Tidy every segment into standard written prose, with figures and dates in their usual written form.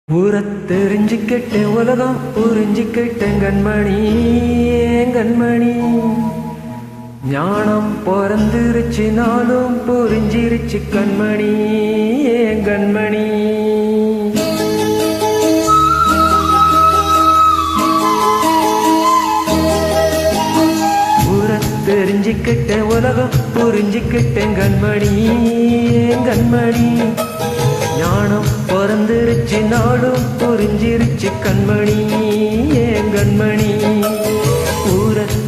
தெரிஞ்சுக்கிட்டேன் உலகம் புரிஞ்சுக்கிட்டேன் கண்மணி கண்மணி ஞானம் பிறந்துருச்சு நாளும் புரிஞ்சிருச்சு கண்மணி கண்மணி தெரிஞ்சுக்கிட்டேன் உலகம் புரிஞ்சுக்கிட்டேன் கண்மணி கண்மணி ஞானம் பிறந்துருச்சு நாளும் புரிஞ்சிருச்சு கண்மணி கண்மணி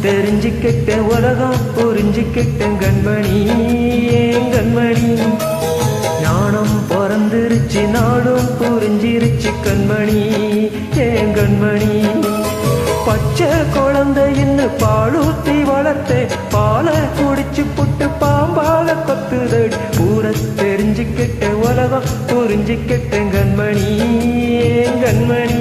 தெரிஞ்சுக்கிட்டேன் உலகம் புரிஞ்சுக்கிட்டேன் கண்மணி கண்மணி ஞானம் பிறந்துருச்சு நாளும் புரிஞ்சிருச்சு கண்மணி கண்மணி பச்சை குழந்தைன்னு பாலூத்தி வளர்த்தே பாலை குடிச்சு புட்டு பாம்பால கொத்துதடி தெரிஞ்சுக்கிட்ட உலகம் புரிஞ்சுக்கிட்டேன் கண்மணி கண்மணி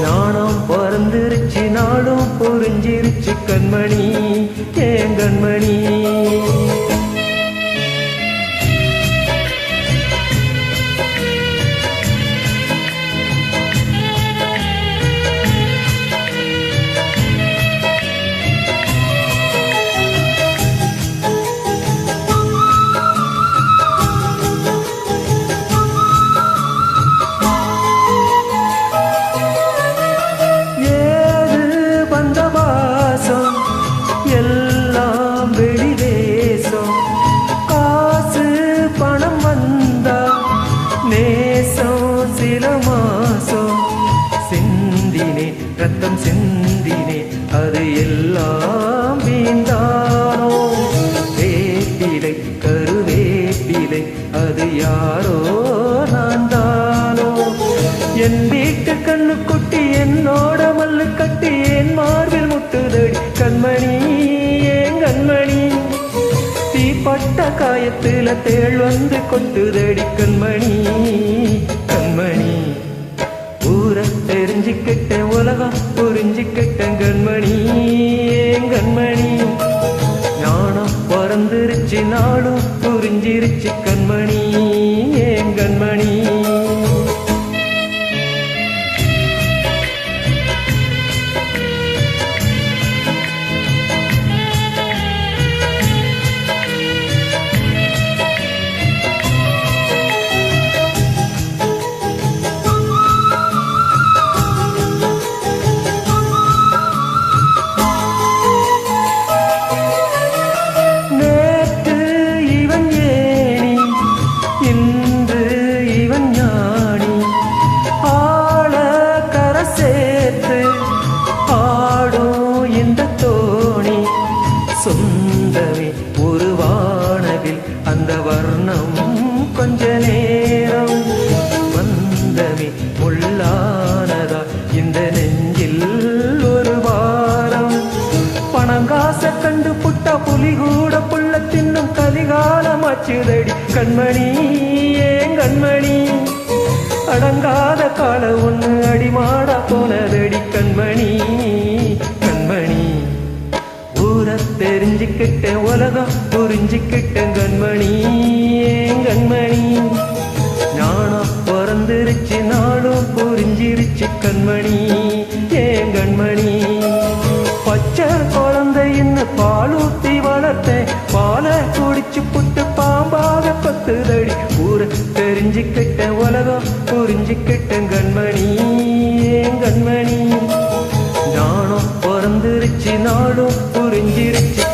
நானும் பிறந்துருச்சு நாளும் புரிஞ்சிருச்சு கண்மணி கண்மணி எல்லாம் வெளிவேசம் காசு பணம் வந்தா நேசம் சில மாசம் சிந்தினே ரத்தம் சிந்தினே அது எல்லாம் வீந்தானோ வேப்பிலை கருவேப்பிலை அது யாரோ நான் தானோ என் வீட்டு கண்ணு குட்டி என்னோட மல்லு கட்டி என் மார்பில் முட்டுதடி கண்மணி கண்மணி தீப்பட்ட காயத்துல தேள் வந்து கொட்டுதடி கண்மணி கண்மணி தெரிஞ்சுக்கிட்டேன் உலகம் புரிஞ்சுக்கிட்டேன் கண்மணி கண்மணி ஞானம் பிறந்துருச்சு நாளும் புரிஞ்சிருச்சு கண்மணி கண்மணி சொந்தமே ஒரு வானவில் அந்த வர்ணம் கொஞ்ச நேரம் வந்தமே உள்ளானதா இந்த நெஞ்சில் ஒரு வாரம் பணங்காச கண்டு புட்டா புலி கூட புள்ள தின்னும் கலிகாலம் ஆச்சுதடி கண்மணி கண்மணி அடங்காத கால ஒண்ணு அடிமாடா போனதடி கண்மணி கண்மணி தெரிஞ்சுக்கிட்டேன் உலகம் புரிஞ்சுக்கிட்டேன் கண்மணி கண்மணி ஞானம் பிறந்துருச்சு நாளும் புரிஞ்சிருச்சு கண்மணி கண்மணி பச்சை குழந்தைன்னு பாலூத்தி வளர்த்தேன் பாலை குடிச்சு புட்டு பாம்பாக கொத்துதடி தெரிஞ்சுக்கிட்டேன் உலகம் புரிஞ்சுக்கிட்டேன் கண்மணி கண்மணி ஞானம் பிறந்துருச்சு நாளும் புரிஞ்சிருச்சு